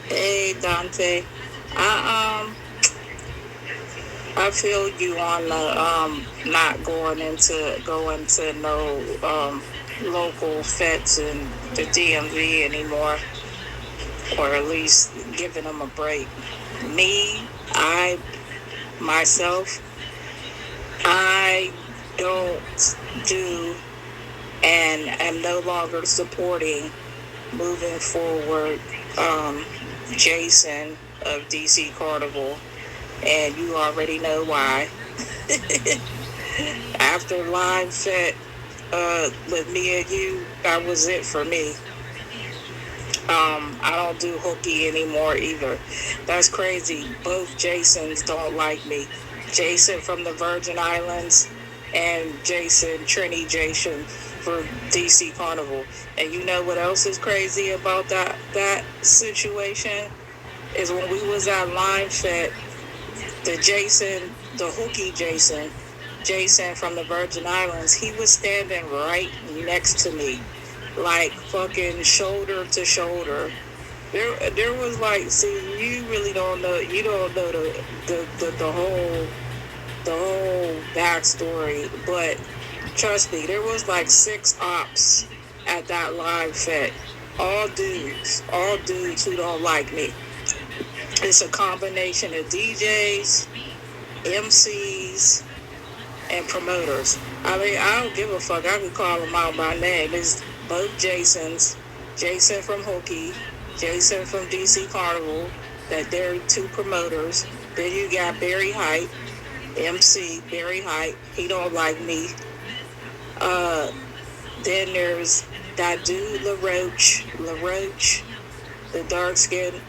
Hey Dante, I I feel you on the not going to no local fets in the DMV anymore, or at least giving them a break. Me, I myself, I don't do and am no longer supporting moving forward. Um, Jason of DC Carnival, and you already know why. After Line Fit with me and you, that was it for me. I don't do hooky anymore either. That's crazy. Both Jasons don't like me. Jason from the Virgin Islands and Jason Trini Jason for DC Carnival. And you know what else is crazy about that situation is when we was at Line Fit, the hooky Jason from the Virgin Islands, he was standing right next to me, like fucking shoulder to shoulder. There was like, see, you really don't know, you don't know the whole backstory, but trust me, there was like 6 ops at that live fit, all dudes who don't like me. It's a combination of DJs, MCs, and promoters. I mean, I don't give a fuck. I could call them out by name. It's both Jasons. Jason from Hookie, Jason from DC Carnival, that they're 2 promoters. Then you got Barry Height, MC, Barry Height. He don't like me. Then there's that dude, LaRoche, the dark skinned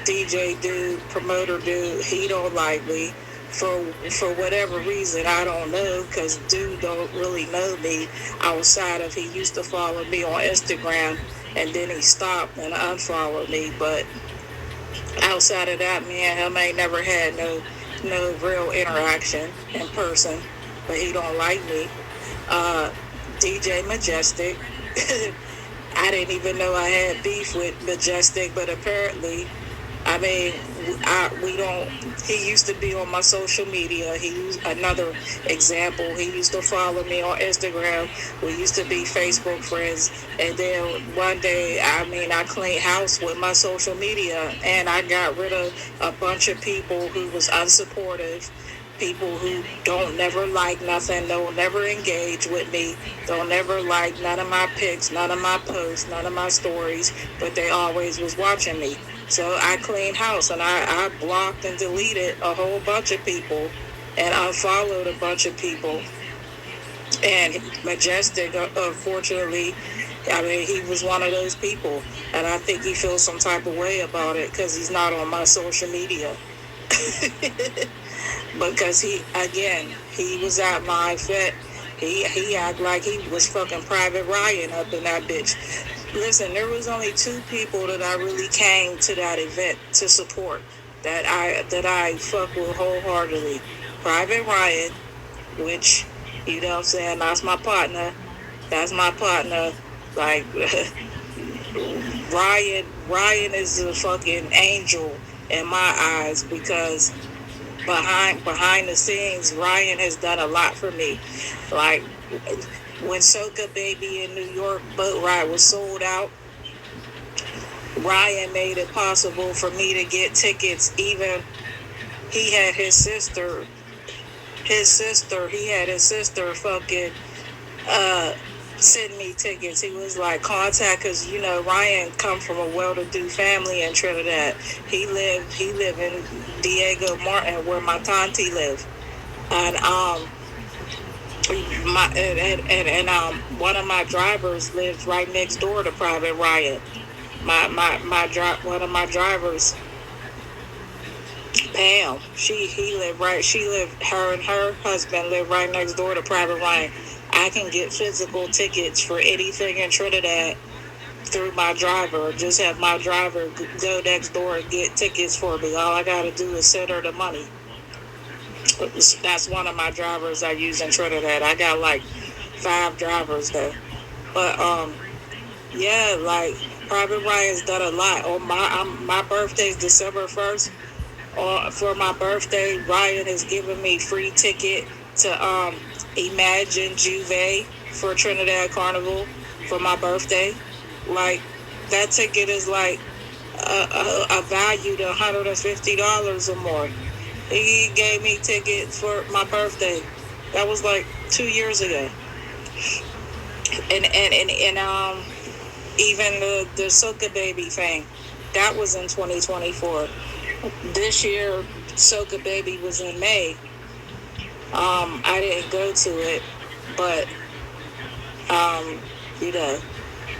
DJ dude, promoter dude. He don't like me. For whatever reason, I don't know, because dude don't really know me outside of he used to follow me on Instagram, and then he stopped and unfollowed me. But outside of that, me and him ain't never had no real interaction in person. But he don't like me. DJ Majestic. I didn't even know I had beef with Majestic, but apparently, I mean, we don't. He used to be on my social media. He used another example. He used to follow me on Instagram. We used to be Facebook friends. And then one day, I mean, I cleaned house with my social media, and I got rid of a bunch of people who was unsupportive. People who don't never like nothing, don't never engage with me, don't never like none of my pics, none of my posts, none of my stories, but they always was watching me. So I cleaned house, and I blocked and deleted a whole bunch of people and unfollowed a bunch of people. And Majestic, unfortunately, I mean, he was one of those people, and I think he feels some type of way about it because he's not on my social media. Because he was at my vet. He acted like he was fucking Private Ryan up in that bitch. Listen, there was only 2 people that I really came to that event to support, that I fuck with wholeheartedly. Private Ryan, which, you know what I'm saying, that's my partner. Like Ryan is a fucking angel in my eyes, because behind the scenes, Ryan has done a lot for me. Like when Soca Baby in New York boat ride was sold out, Ryan made it possible for me to get tickets. Even he had his sister fucking send me tickets. He was like, contact, because you know Ryan come from a well-to-do family in Trinidad. He live in Diego Martin, where my tanti live, and one of my drivers lives right next door to Private Ryan. One of my drivers, Pam, her and her husband live right next door to Private Ryan. I can get physical tickets for anything in Trinidad through my driver. Just have my driver go next door and get tickets for me. All I gotta do is send her the money. That's one of my drivers I use in Trinidad. I got like 5 drivers though. But yeah, like Private Ryan's done a lot. On my birthday's December 1st. For my birthday, Ryan has given me free ticket to Imagine Juve for Trinidad Carnival for my birthday. Like, that ticket is like a value to $150 or more. He gave me tickets for my birthday. That was like 2 years ago. And even the Soca Baby thing, that was in 2024. This year, Soca Baby was in May. I didn't go to it, but you know,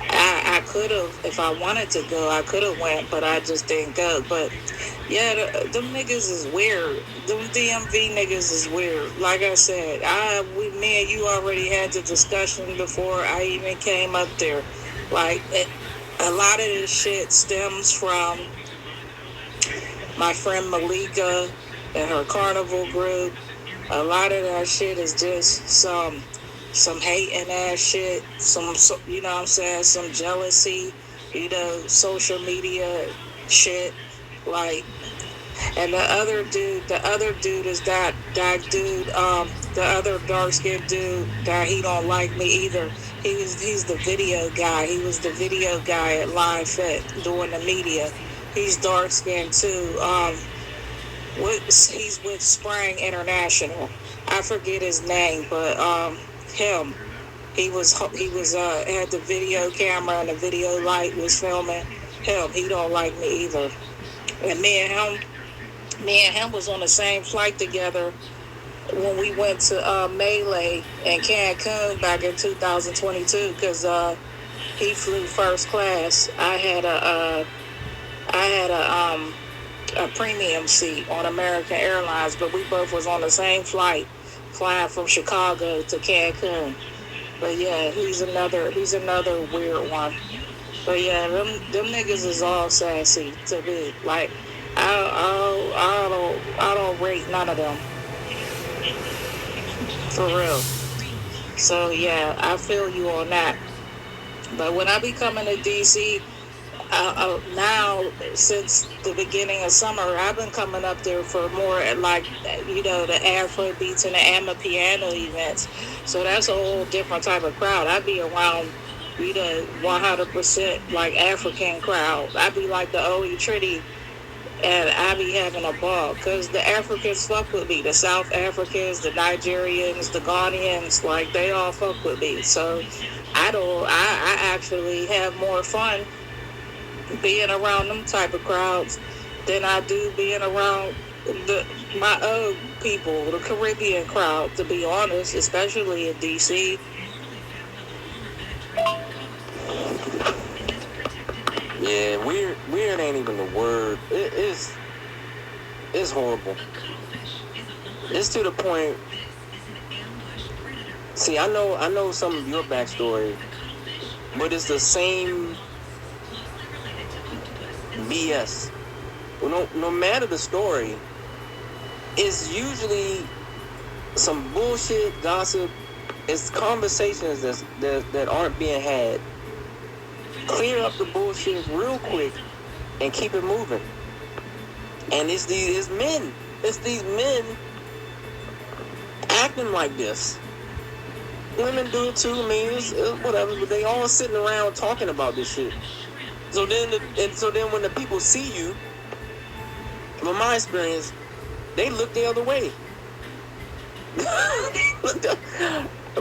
I could have, if I wanted to go, I could have went, but I just didn't go. But yeah, them niggas is weird. Them DMV niggas is weird. Like I said, me and you already had the discussion before I even came up there. Like, a lot of this shit stems from my friend Malika and her carnival group. A lot of that shit is just some hating ass shit, you know what I'm saying, some jealousy, you know, social media shit, like. And the other dude is that dude, the other dark-skinned dude that he don't like me either. He's the video guy. He was the video guy at Line Fit doing the media. He's dark-skinned too. He's with Spring International. I forget his name, but him. He was had the video camera and the video light was filming him. He don't like me either. And me and him was on the same flight together when we went to Melee in Cancun back in 2022, because he flew first class. I had a premium seat on American Airlines, but we both was on the same flight, flying from Chicago to Cancun. But yeah, he's another weird one. But yeah, them niggas is all sassy to me. Like, I don't rate none of them, for real. So yeah, I feel you on that. But when I be coming to DC, now, since the beginning of summer, I've been coming up there for more, like, you know, the Afro beats and the Amapiano events. So that's a whole different type of crowd. I be around, you know, 100% like African crowd. I be like the OE Trinity, and I be having a ball, because the Africans fuck with me. The South Africans, the Nigerians, the Ghanaians, like, they all fuck with me. So I actually have more fun being around them type of crowds than I do being around my own people, the Caribbean crowd, to be honest, especially in DC. Yeah, weird ain't even the word. It's horrible. It's to the point. See, I know some of your backstory, but it's the same BS. No matter the story, it's usually some bullshit, gossip. It's conversations that aren't being had. Clear up the bullshit real quick and keep it moving. And it's these men acting like this. Women do it too. I mean, it's whatever. But they all sitting around talking about this shit. So then when the people see you, from my experience, they look the other way.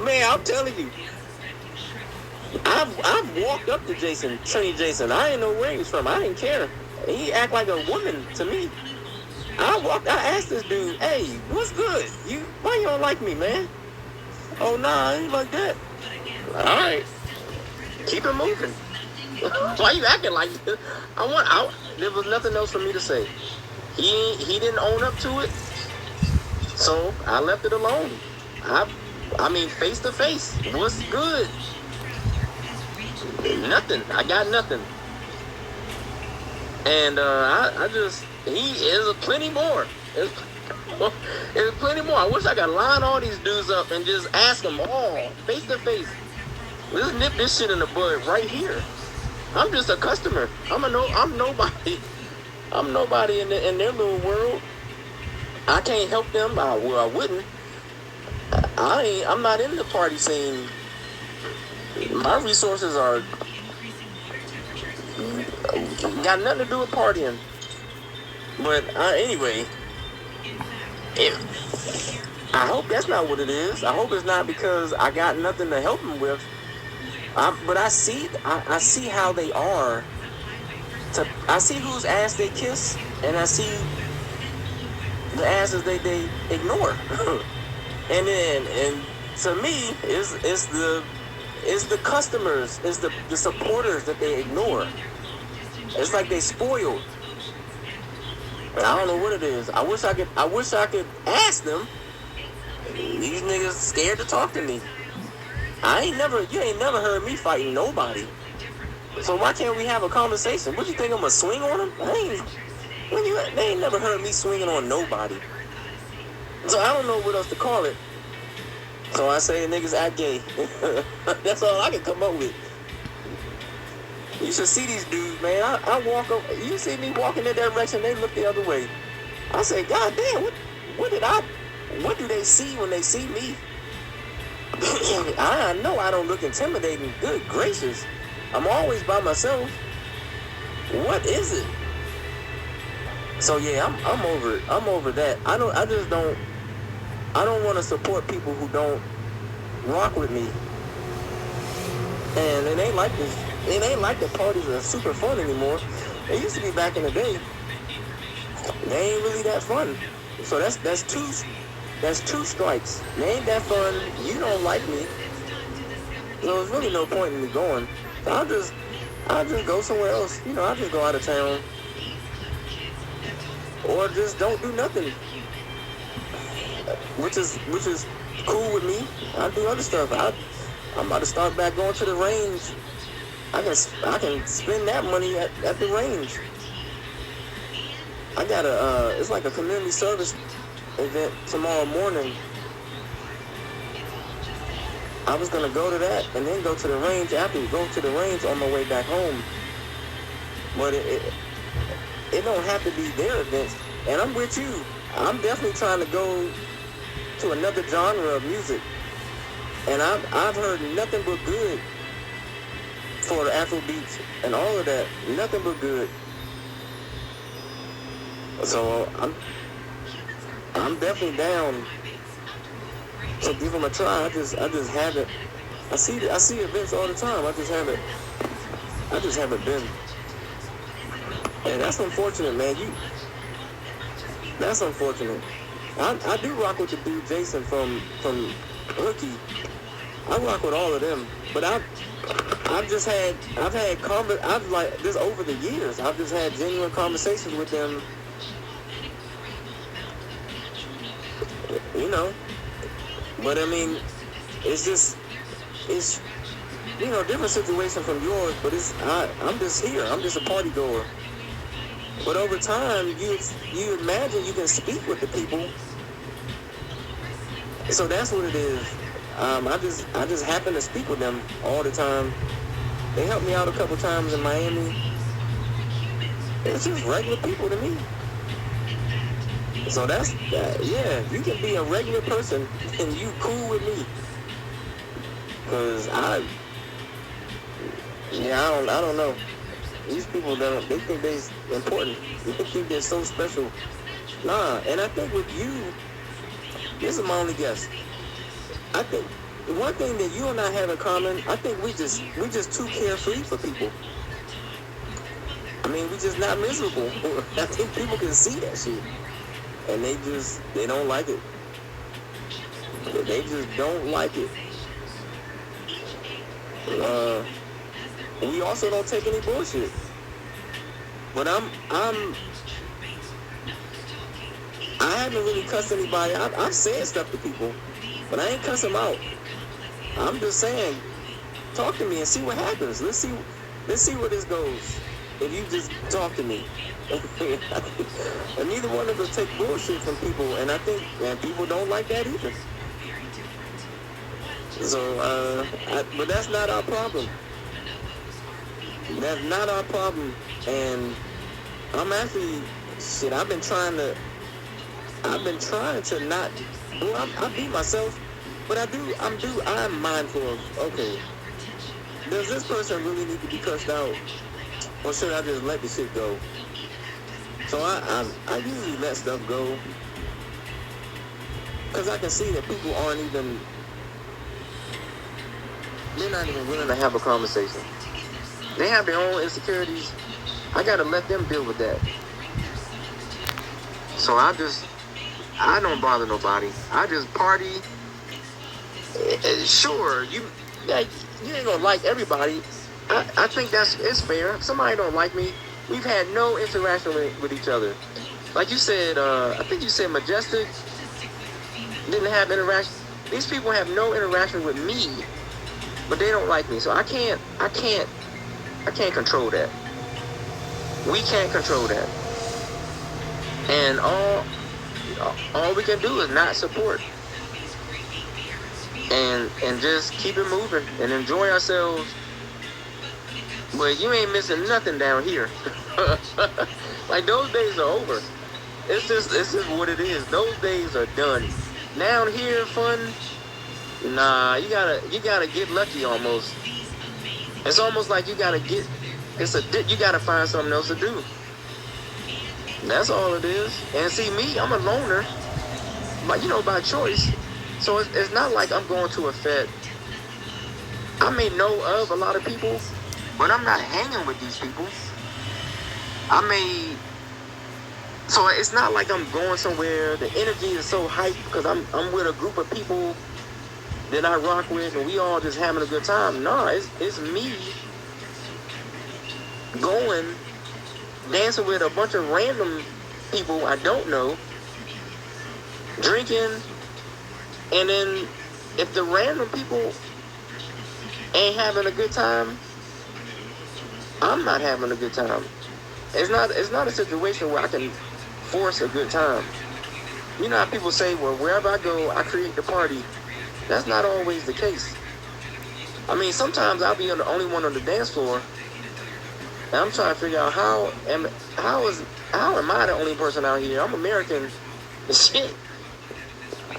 Man, I'm telling you, I've walked up to Trini Jason. I didn't know where he was from. I didn't care. He act like a woman to me. I asked this dude, "Hey, what's good? Why you don't like me, man?" "Oh, nah, I ain't like that." "All right, keep it moving." Why you acting like this? There was nothing else for me to say. He didn't own up to it, so I left it alone. I mean, face to face. What's good? Nothing. I got nothing. And he is plenty more. There's plenty more. I wish I could line all these dudes up and just ask them all face to face. Let's nip this shit in the bud right here. I'm just a customer. I'm nobody. I'm nobody in their little world. I can't help them. I wouldn't. I'm not in the party scene. My resources are got nothing to do with partying. But anyway, I hope that's not what it is. I hope it's not because I got nothing to help them with. But I see how they are. I see whose ass they kiss, and I see the asses they ignore. and to me, it's the customers, it's the supporters that they ignore. It's like they spoiled. I don't know what it is. I wish I could ask them. These niggas scared to talk to me. You ain't never heard me fighting nobody. So why can't we have a conversation? What you think, I'm gonna swing on them? They ain't never heard me swinging on nobody. So I don't know what else to call it. So I say niggas act gay. That's all I can come up with. You should see these dudes, man. I walk up. You see me walking in that direction, they look the other way. I say, God damn, what do they see when they see me? I know I don't look intimidating. Good gracious. I'm always by myself. What is it? So yeah, I'm over it. I'm over that. I don't want to support people who don't rock with me. And it ain't like this. It ain't like the parties are super fun anymore. They used to be back in the day. They ain't really that fun. So that's two strikes. They ain't that fun. You don't like me. So there's really no point in me going. So I'll just go somewhere else. I'll just go out of town. Or just don't do nothing. Which is cool with me. I'll do other stuff. I'm about to start back going to the range. I can spend that money at the range. I got it's like a community service event tomorrow morning. I was gonna go to that and then go to the range after. Go to the range on my way back home. But it don't have to be their events. And I'm with you. I'm definitely trying to go to another genre of music. And I've heard nothing but good for the Afrobeats and all of that. Nothing but good. So I'm definitely down to give them a try. I just haven't. I see events all the time. I just haven't been. And that's unfortunate, man. That's unfortunate. I do rock with the dude Jason from Hookie. I rock with all of them, but I've like this over the years. I've just had genuine conversations with them. But I mean, it's different situation from yours. But I'm just here. I'm just a party goer. But over time, you imagine you can speak with the people. So that's what it is. I just happen to speak with them all the time. They helped me out a couple times in Miami. It's just regular people to me. So that's yeah. You can be a regular person and you cool with me. Cause I don't know. These people they think they're important. They think they're so special. Nah, and I think with you, this is my only guess. I think the one thing that you and I have in common, I think we just too carefree for people. I mean, we just not miserable. I think people can see that shit, and they don't like it. They just don't like it. We also don't take any bullshit. But I haven't really cussed anybody. I've said stuff to people, but I ain't cuss them out. I'm just saying, talk to me and see what happens. Let's see where this goes. If you just talk to me. And neither one of us take bullshit from people, and I think people don't like that either. So, but that's not our problem. That's not our problem. And I'm actually, shit, I've been trying to not, well, I be myself, but I'm mindful of, okay, does this person really need to be cussed out, or should I just let the shit go? So I usually let stuff go, because I can see that people they're not even willing to have a conversation. They have their own insecurities. I gotta let them deal with that. So I don't bother nobody. I just party. Sure, you ain't gonna like everybody. I think it's fair. If somebody don't like me, we've had no interaction with each other. Like you said, I think you said Majestic didn't have interaction. These people have no interaction with me, but they don't like me. So I can't control that. We can't control that. And all we can do is not support. And just keep it moving and enjoy ourselves. But you ain't missing nothing down here. Like, those days are over. It's just what it is. Those days are done. Down here, fun. Nah, you gotta get lucky almost. It's almost like you gotta find something else to do. That's all it is. And see, me, I'm a loner, but by choice. So it's not like I'm going to a fete. I may know of a lot of people, but I'm not hanging with these people. So it's not like I'm going somewhere. The energy is so hyped because I'm with a group of people that I rock with, and we all just having a good time. Nah, it's me going, dancing with a bunch of random people I don't know, drinking, and then if the random people ain't having a good time, I'm not having a good time. It's not a situation where I can force a good time. You know how people say, well, wherever I go, I create the party. That's not always the case. I mean, sometimes I'll be the only one on the dance floor, and I'm trying to figure out how am I the only person out here? I'm American. Shit.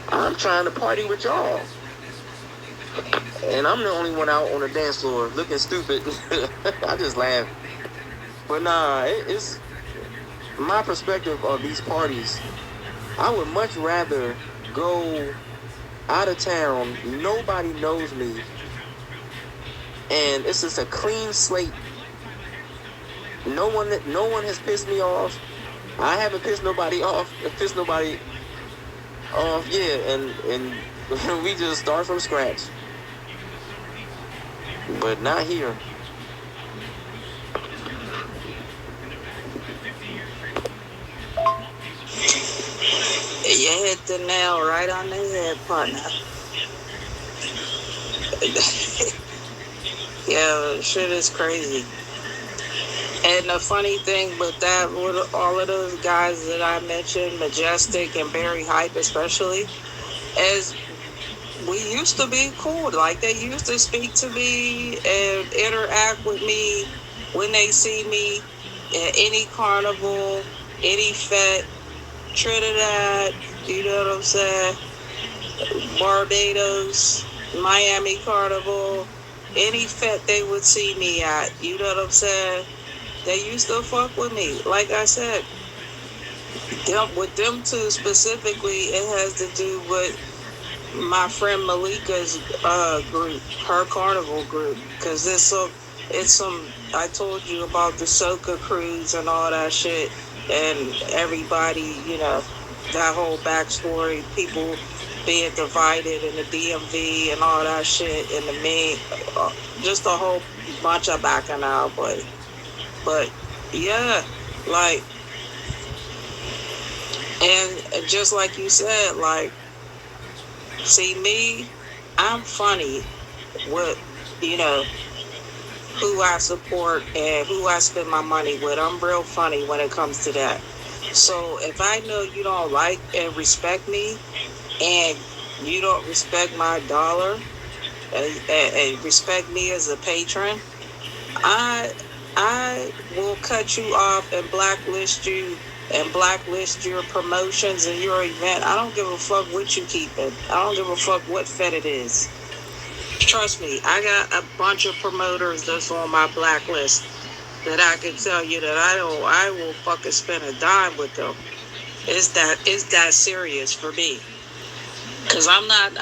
I'm trying to party with y'all. And I'm the only one out on the dance floor looking stupid. I just laugh. But nah, it's my perspective of these parties. I would much rather go out of town, nobody knows me, and it's just a clean slate. No one has pissed me off. I haven't pissed nobody off. Yeah, and we just start from scratch. But not here. You hit the nail right on the head, partner. Yeah, shit is crazy. And the funny thing with that, with all of those guys that I mentioned, Majestic and Barry Hype especially, is we used to be cool. Like, they used to speak to me and interact with me when they see me at any carnival, any fete, Trinidad, you know what I'm saying, Barbados, Miami Carnival, any fete they would see me at, you know what I'm saying. They used to fuck with me. Like I said, with them two specifically, it has to do with my friend Malika's group, her carnival group, because it's some. I told you about the Soca cruise and all that shit, and everybody, that whole backstory, people being divided in the DMV and all that shit, and just a whole bunch of Bacchanal, but yeah, like, and just like you said, like, see me, I'm funny with, who I support and who I spend my money with. I'm real funny when it comes to that. So if I know you don't like and respect me, and you don't respect my dollar and respect me as a patron, I will cut you off and blacklist you and blacklist your promotions and your event. I don't give a fuck what you keeping. I don't give a fuck what fed it is. Trust me, I got a bunch of promoters that's on my blacklist that I can tell you that I will fucking spend a dime with them. It's that serious for me. Cause I'm not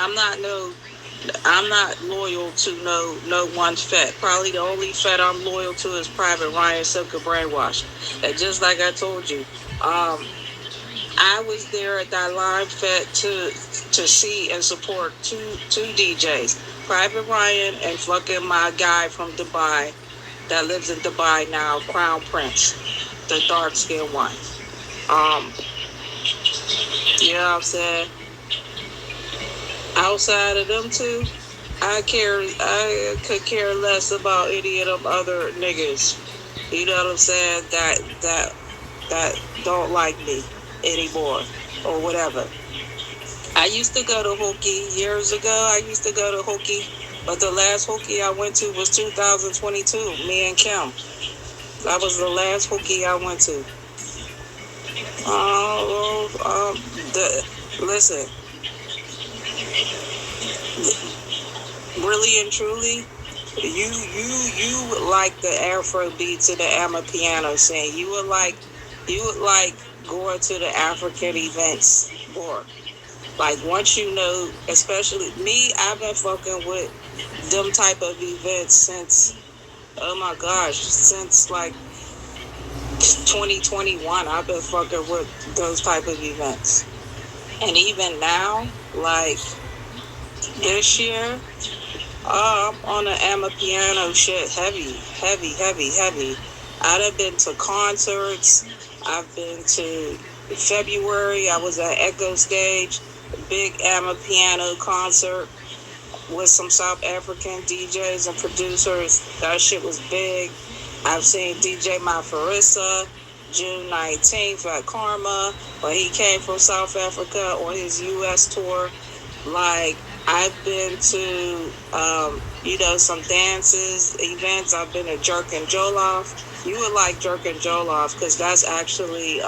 loyal to no one Fed. Probably the only Fed I'm loyal to is Private Ryan Silka Brainwash. And just like I told you, I was there at that Lime Fed to see and support two DJs, Private Ryan and fucking my guy from Dubai that lives in Dubai now, Crown Prince, the dark skinned one. You know what I'm saying? Outside of them two, I could care less about any of them other niggas. You know what I'm saying? That don't like me anymore or whatever. I used to go to Hookie years ago. I used to go to Hookie, but the last Hookie I went to was 2022. Me and Kim. That was the last Hookie I went to. Listen. Really and truly, you like the Afro beats and the Amapiano scene. You would like going to the African events more. Like once you know, especially me, I've been fucking with them type of events since, oh my gosh, since like 2021. I've been fucking with those type of events, and even now, like this year, I'm on the Amapiano shit heavy. I've been to concerts. I've been to February. I was at Echo Stage, a big Amapiano concert with some South African DJs and producers. That shit was big. I've seen DJ Mafarissa June 19th at Karma, when he came from South Africa on his U.S. tour. Like, I've been to, some dances, events. I've been to Jerk and Joloff. You would like Jerk and Joloff because that's actually,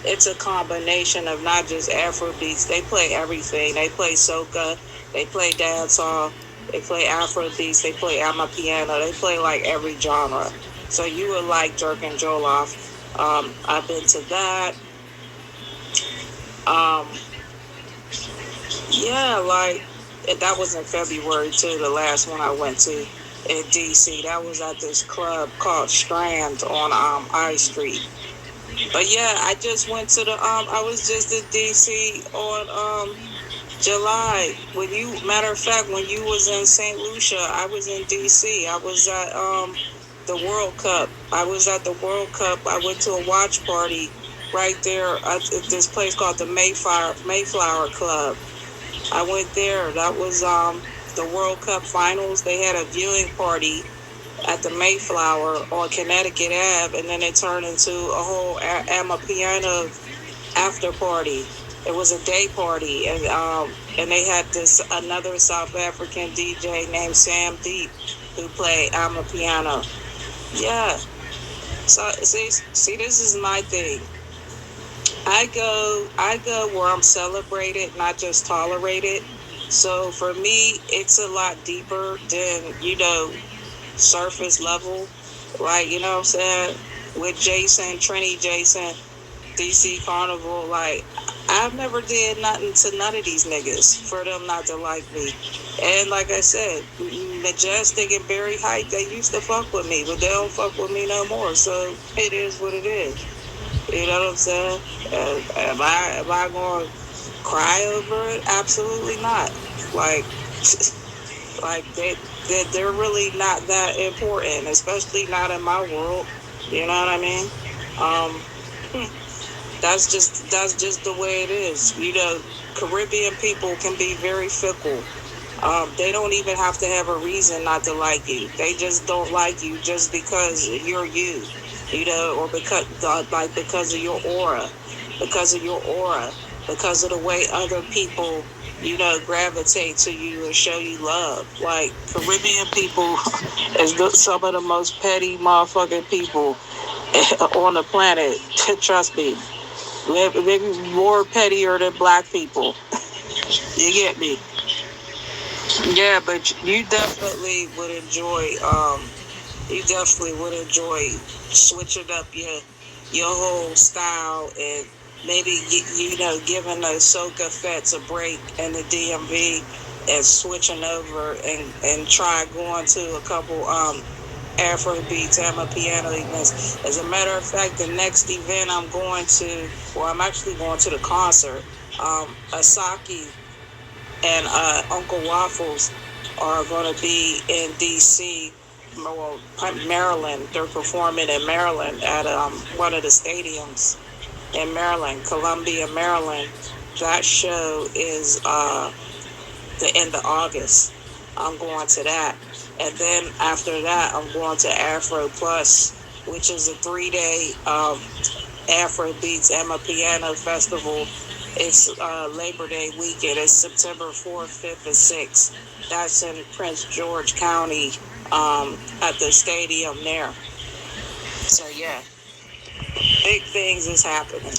it's a combination of not just Afro beats. They play everything. They play soca. They play dancehall. They play Afro beats. They play Amapiano. They play like every genre. So you would like Jerk and Joloff. I've been to that. That was in February too, the last one I went to in DC. That was at this club called Strand on I Street. But yeah, I just went to I was just in DC on July. Matter of fact, when you was in St. Lucia, I was in DC. I was at the World Cup. I was at the World Cup. I went to a watch party right there at this place called the Mayflower Club. I went there. That was the World Cup finals. They had a viewing party at the Mayflower on Connecticut Ave, and then it turned into a whole Amapiano after party. It was a day party, and they had another South African DJ named Sam Deep who played Amapiano. Yeah. So see, this is my thing. I go where I'm celebrated, not just tolerated. So for me, it's a lot deeper than, surface level. Like, you know what I'm saying? With Jason, Trini Jason, DC Carnival, like, I've never did nothing to none of these niggas for them not to like me. And like I said, Majestic and Barry Height, they used to fuck with me, but they don't fuck with me no more. So it is what it is. You know what I'm saying? Am I going to cry over it? Absolutely not. Like they're really not that important, especially not in my world. You know what I mean? That's just the way it is. Caribbean people can be very fickle. They don't even have to have a reason not to like you. They just don't like you just because you're you, or because of your aura. Because of your aura. because of the way other people, you know, gravitate to you and show you love. Like, Caribbean people is some of the most petty motherfucking people on the planet. Trust me. They're more pettier than black people. You get me? Yeah, but you definitely would enjoy, switching up your whole style, and maybe, you know, giving the soca fets a break in the DMV and switching over and try going to a couple Afro beats and piano events. As a matter of fact, the next event I'm actually going to the concert. Asaki and Uncle Waffles are going to be in D.C., well, Maryland. They're performing in Maryland at one of the stadiums in Maryland, Columbia, Maryland. That show is the end of August. I'm going to that. And then after that, I'm going to Afro Plus, which is a 3-day Afro Beats and Piano Festival. It's Labor Day weekend. It's September 4th, 5th, and 6th. That's in Prince George County at the stadium there. So, yeah, big things is happening.